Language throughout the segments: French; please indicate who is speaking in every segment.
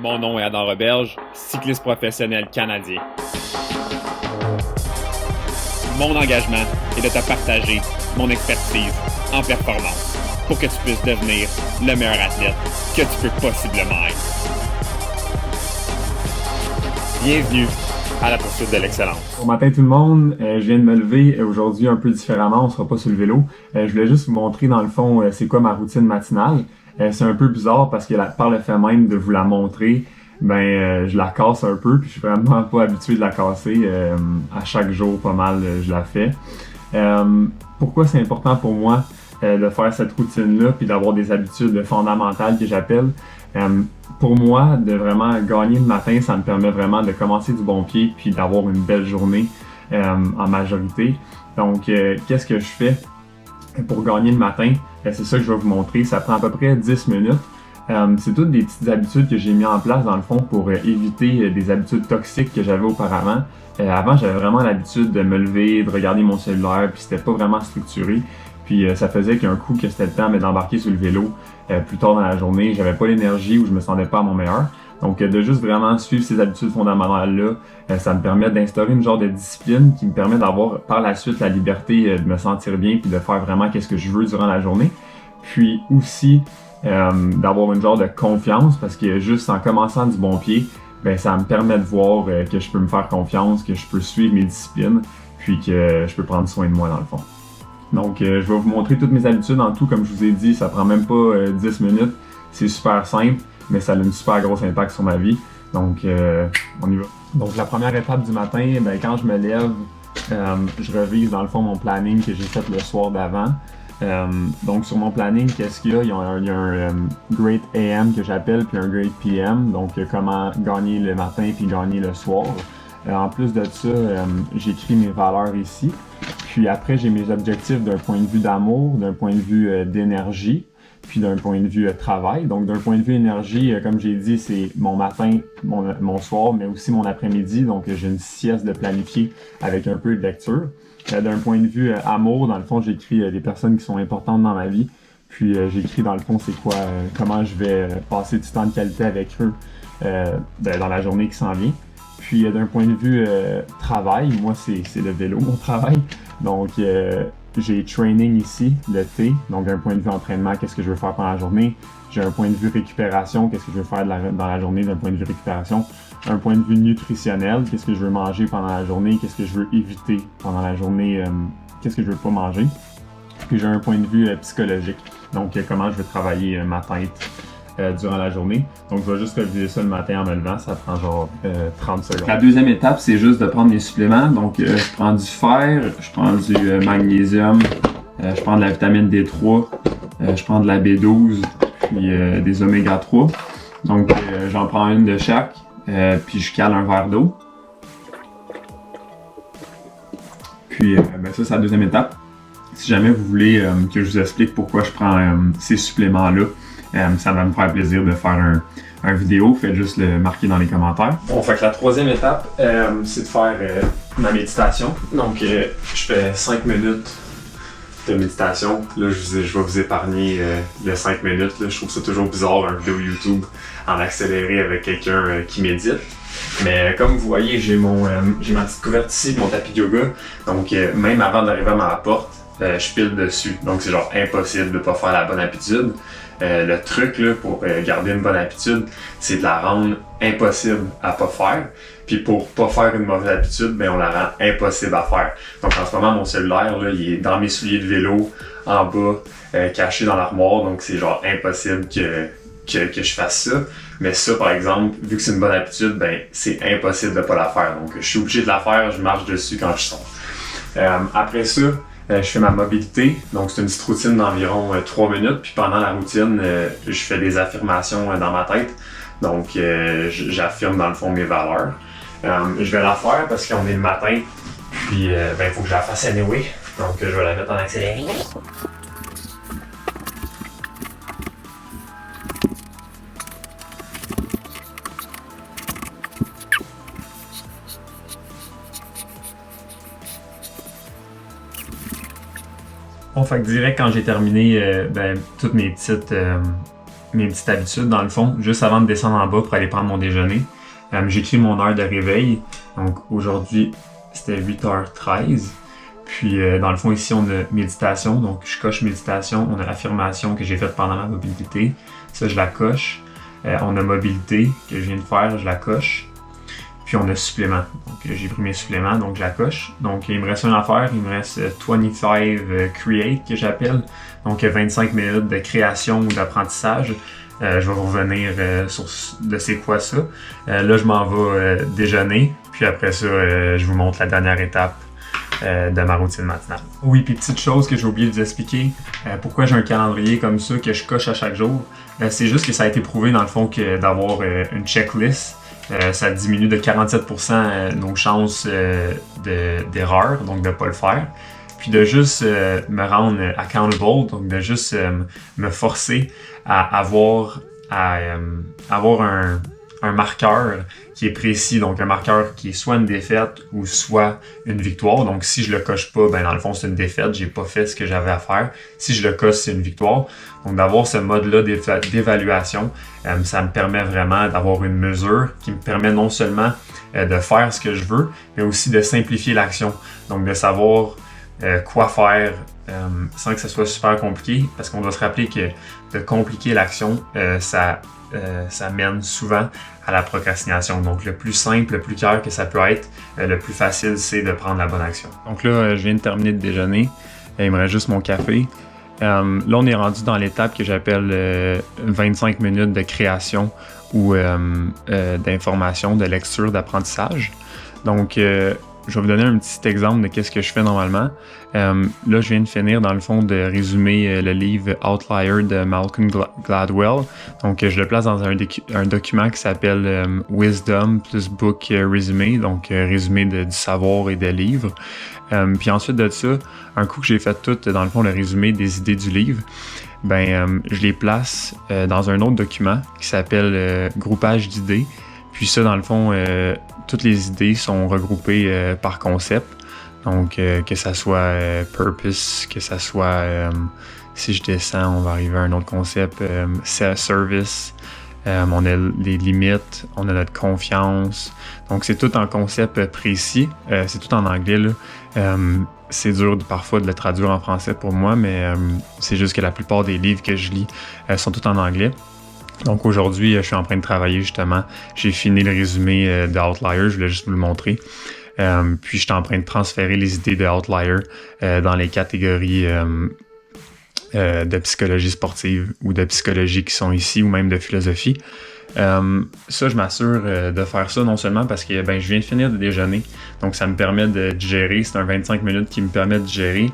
Speaker 1: Mon nom est Adam Roberge, cycliste professionnel canadien. Mon engagement est de te partager mon expertise en performance pour que tu puisses devenir le meilleur athlète que tu peux possiblement être. Bienvenue à la poursuite de l'excellence.
Speaker 2: Bon matin tout le monde, je viens de me lever aujourd'hui un peu différemment, on sera pas sur le vélo. Je voulais juste vous montrer dans le fond c'est quoi ma routine matinale. C'est un peu bizarre parce que par le fait même de vous la montrer, je la casse un peu puis je suis vraiment pas habitué de la casser. À chaque jour pas mal je la fais. Pourquoi c'est important pour moi de faire cette routine-là puis d'avoir des habitudes fondamentales que j'appelle. Pour moi, de vraiment gagner le matin, ça me permet vraiment de commencer du bon pied puis d'avoir une belle journée en majorité. Donc, qu'est-ce que je fais pour gagner le matin? C'est ça que je vais vous montrer. Ça prend à peu près 10 minutes. C'est toutes des petites habitudes que j'ai mis en place dans le fond pour éviter des habitudes toxiques que j'avais auparavant. Avant, j'avais vraiment l'habitude de me lever, de regarder mon cellulaire, puis c'était pas vraiment structuré. Puis ça faisait qu'un coup que c'était le temps d'embarquer sur le vélo plus tard dans la journée, j'avais pas l'énergie ou je me sentais pas à mon meilleur. Donc de juste vraiment suivre ces habitudes fondamentales-là, ça me permet d'instaurer une genre de discipline qui me permet d'avoir par la suite la liberté de me sentir bien puis de faire vraiment qu'est-ce que je veux durant la journée. Puis aussi d'avoir une genre de confiance parce que juste en commençant du bon pied, ça me permet de voir que je peux me faire confiance, que je peux suivre mes disciplines, puis que je peux prendre soin de moi dans le fond. Donc, je vais vous montrer toutes mes habitudes en tout. Comme je vous ai dit, ça prend même pas 10 minutes. C'est super simple, mais ça a une super grosse impact sur ma vie. Donc, on y va. Donc, la première étape du matin, quand je me lève, je revise dans le fond mon planning que j'ai fait le soir d'avant. Donc, sur mon planning, qu'est-ce qu'il y a? Il y a un Great AM que j'appelle, puis un Great PM. Donc, comment gagner le matin puis gagner le soir. En plus de ça, j'écris mes valeurs ici. Puis après, j'ai mes objectifs d'un point de vue d'amour, d'un point de vue d'énergie, puis d'un point de vue travail. Donc d'un point de vue énergie, comme j'ai dit, c'est mon matin, mon soir, mais aussi mon après-midi. Donc j'ai une sieste de planifier avec un peu de lecture. D'un point de vue amour, dans le fond, j'écris les personnes qui sont importantes dans ma vie. Puis j'écris dans le fond, c'est quoi, comment je vais passer du temps de qualité avec eux dans la journée qui s'en vient. Puis d'un point de vue travail, moi c'est le vélo mon travail. Donc j'ai training ici, le T, donc d'un point de vue entraînement, qu'est-ce que je veux faire pendant la journée. J'ai un point de vue récupération, qu'est-ce que je veux faire dans la journée d'un point de vue récupération. Un point de vue nutritionnel, qu'est-ce que je veux manger pendant la journée, qu'est-ce que je veux éviter pendant la journée, qu'est-ce que je veux pas manger. Puis j'ai un point de vue psychologique, donc comment je veux travailler ma tête durant la journée. Donc je vais juste réviser ça le matin en me levant, ça prend genre 30 secondes. La deuxième étape, c'est juste de prendre mes suppléments. Donc je prends du fer, je prends du magnésium, je prends de la vitamine D3, je prends de la B12, puis des oméga 3. Donc j'en prends une de chaque, puis je cale un verre d'eau. Puis ça, c'est la deuxième étape. Si jamais vous voulez que je vous explique pourquoi je prends ces suppléments-là, ça va me faire plaisir de faire un vidéo. Faites juste le marquer dans les commentaires. Bon, fait que la troisième étape, c'est de faire ma méditation. Donc, je fais 5 minutes de méditation. Là, je vais vous épargner les 5 minutes. Là. Je trouve ça toujours bizarre, une vidéo YouTube en accéléré avec quelqu'un qui médite. Mais comme vous voyez, j'ai ma petite couverte ici, mon tapis de yoga. Donc, même avant d'arriver à ma porte, je pile dessus. Donc, c'est genre impossible de ne pas faire la bonne habitude. Le truc là, pour garder une bonne habitude, c'est de la rendre impossible à pas faire. Puis pour pas faire une mauvaise habitude, on la rend impossible à faire. Donc en ce moment, mon cellulaire, là, il est dans mes souliers de vélo, en bas, caché dans l'armoire. Donc c'est genre impossible que je fasse ça. Mais ça, par exemple, vu que c'est une bonne habitude, c'est impossible de pas la faire. Donc je suis obligé de la faire, je marche dessus quand je sors. Après ça, je fais ma mobilité, donc c'est une petite routine d'environ 3 minutes. Puis pendant la routine, je fais des affirmations dans ma tête. Donc j'affirme dans le fond mes valeurs. Je vais la faire parce qu'on est le matin. Puis il faut que je la fasse anyway. Donc je vais la mettre en accéléré. Bon, fait que direct quand j'ai terminé toutes mes petites mes petites habitudes, dans le fond, juste avant de descendre en bas pour aller prendre mon déjeuner. J'écris mon heure de réveil. Donc aujourd'hui, c'était 8h13. Puis dans le fond, ici, on a méditation. Donc je coche méditation. On a affirmation que j'ai faite pendant ma mobilité. Ça, je la coche. On a mobilité que je viens de faire, je la coche. Puis on a supplément. Donc j'ai pris mes suppléments, donc je la coche. Donc il me reste une affaire, il me reste 25 Create que j'appelle. Donc 25 minutes de création ou d'apprentissage. Je vais vous revenir sur de c'est quoi ça. Là, je m'en vais déjeuner. Puis après ça, je vous montre la dernière étape de ma routine matinale. Oui, puis petite chose que j'ai oublié de vous expliquer, pourquoi j'ai un calendrier comme ça que je coche à chaque jour. C'est juste que ça a été prouvé dans le fond que d'avoir une checklist, ça diminue de 47% nos chances d'erreur, donc de ne pas le faire. Puis de juste me rendre accountable, donc de juste me forcer à avoir un marqueur qui est précis, donc un marqueur qui est soit une défaite ou soit une victoire. Donc si je le coche pas, ben dans le fond c'est une défaite, j'ai pas fait ce que j'avais à faire. Si je le coche, c'est une victoire. Donc d'avoir ce mode-là d'évaluation, ça me permet vraiment d'avoir une mesure qui me permet non seulement de faire ce que je veux, mais aussi de simplifier l'action. Donc de savoir quoi faire sans que ce soit super compliqué, parce qu'on doit se rappeler que de compliquer l'action, ça mène souvent à la procrastination. Donc le plus simple, le plus clair que ça peut être, le plus facile, c'est de prendre la bonne action. Donc là, je viens de terminer de déjeuner. Il me reste juste mon café. Là, on est rendu dans l'étape que j'appelle 25 minutes de création ou d'information, de lecture, d'apprentissage. Donc, je vais vous donner un petit exemple de qu'est-ce que je fais normalement. Là, je viens de finir, dans le fond, de résumer le livre Outlier de Malcolm Gladwell. Donc, je le place dans un document qui s'appelle Wisdom plus Book Résumé, donc résumé du savoir et des livres. Puis ensuite de ça, un coup que j'ai fait tout, dans le fond, le résumé des idées du livre, je les place dans un autre document qui s'appelle Groupage d'idées. Puis ça, dans le fond, toutes les idées sont regroupées par concept. Donc, que ça soit purpose, que ça soit, si je descends, on va arriver à un autre concept, service, on a les limites, on a notre confiance. Donc, c'est tout en concept précis. C'est tout en anglais, là. C'est dur parfois de le traduire en français pour moi, mais c'est juste que la plupart des livres que je lis sont tous en anglais. Donc aujourd'hui, je suis en train de travailler justement. J'ai fini le résumé de Outlier, je voulais juste vous le montrer. Puis je suis en train de transférer les idées de Outlier dans les catégories de psychologie sportive ou de psychologie qui sont ici ou même de philosophie. Ça, je m'assure de faire ça non seulement parce que je viens de finir de déjeuner, donc ça me permet de digérer, c'est un 25 minutes qui me permet de digérer,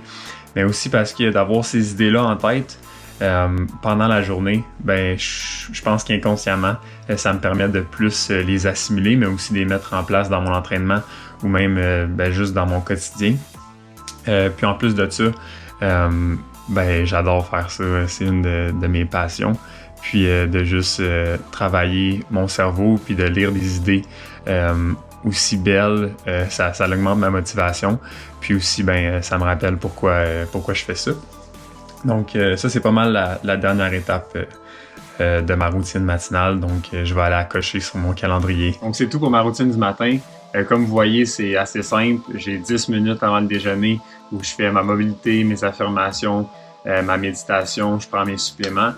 Speaker 2: mais aussi parce que d'avoir ces idées-là en tête, pendant la journée, je pense qu'inconsciemment, ça me permet de plus les assimiler, mais aussi de les mettre en place dans mon entraînement ou même juste dans mon quotidien. Puis en plus de ça, j'adore faire ça, c'est une de mes passions. Puis de juste travailler mon cerveau, puis de lire des idées aussi belles, ça augmente ma motivation. Puis aussi, ça me rappelle pourquoi je fais ça. Donc ça, c'est pas mal la dernière étape de ma routine matinale. Donc je vais aller la cocher sur mon calendrier. Donc c'est tout pour ma routine du matin. Comme vous voyez, c'est assez simple. J'ai 10 minutes avant le déjeuner où je fais ma mobilité, mes affirmations, ma méditation, je prends mes suppléments.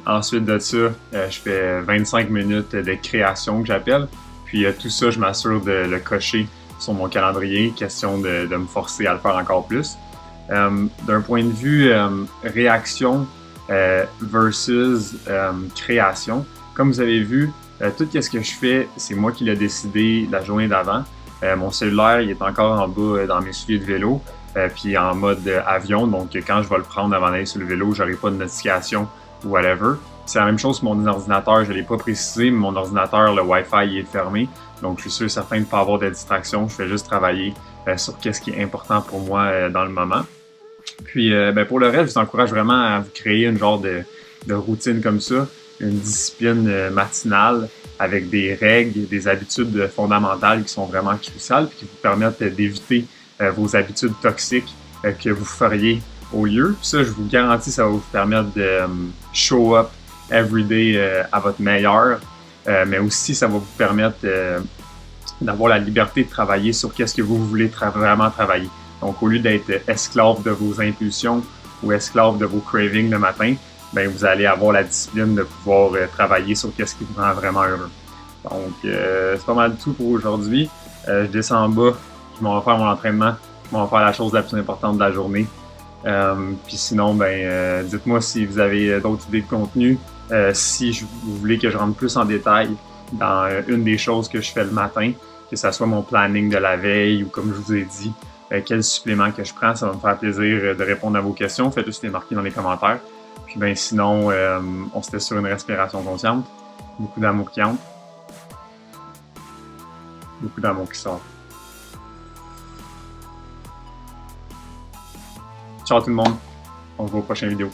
Speaker 2: Ensuite de ça, je fais 25 minutes de création que j'appelle. Puis tout ça, je m'assure de le cocher sur mon calendrier. Question de me forcer à le faire encore plus. D'un point de vue réaction versus création, comme vous avez vu, tout ce que je fais, c'est moi qui l'ai décidé la journée d'avant. Mon cellulaire, il est encore en bas dans mes souliers de vélo, puis en mode avion, donc quand je vais le prendre avant d'aller sur le vélo, j'aurai pas de notification ou whatever. C'est la même chose sur mon ordinateur, je ne l'ai pas précisé, mais mon ordinateur, le Wi-Fi, il est fermé, donc je suis sûr certain de ne pas avoir de distraction. Je fais juste travailler sur ce qui est important pour moi dans le moment. Puis pour le reste, je vous encourage vraiment à vous créer une genre de routine comme ça, une discipline matinale avec des règles, des habitudes fondamentales qui sont vraiment cruciales et qui vous permettent d'éviter vos habitudes toxiques que vous feriez au lieu. Puis ça, je vous garantis, ça va vous permettre de show up everyday à votre meilleur, mais aussi ça va vous permettre d'avoir la liberté de travailler sur qu'est-ce que vous voulez vraiment travailler. Donc, au lieu d'être esclave de vos impulsions ou esclave de vos cravings le matin, ben vous allez avoir la discipline de pouvoir travailler sur qu'est-ce qui vous rend vraiment heureux. Donc, c'est pas mal tout pour aujourd'hui. Je descends en bas, je m'en vais faire mon entraînement, je m'en vais faire la chose la plus importante de la journée. Puis sinon, dites-moi si vous avez d'autres idées de contenu, si vous voulez que je rentre plus en détail dans une des choses que je fais le matin, que ce soit mon planning de la veille ou comme je vous ai dit, quel supplément que je prends, ça va me faire plaisir de répondre à vos questions. Faites juste les marquer dans les commentaires. Puis sinon, on se laisse sur une respiration consciente, beaucoup d'amour qui entre, beaucoup d'amour qui sort. Ciao tout le monde, on se voit aux prochaines vidéos.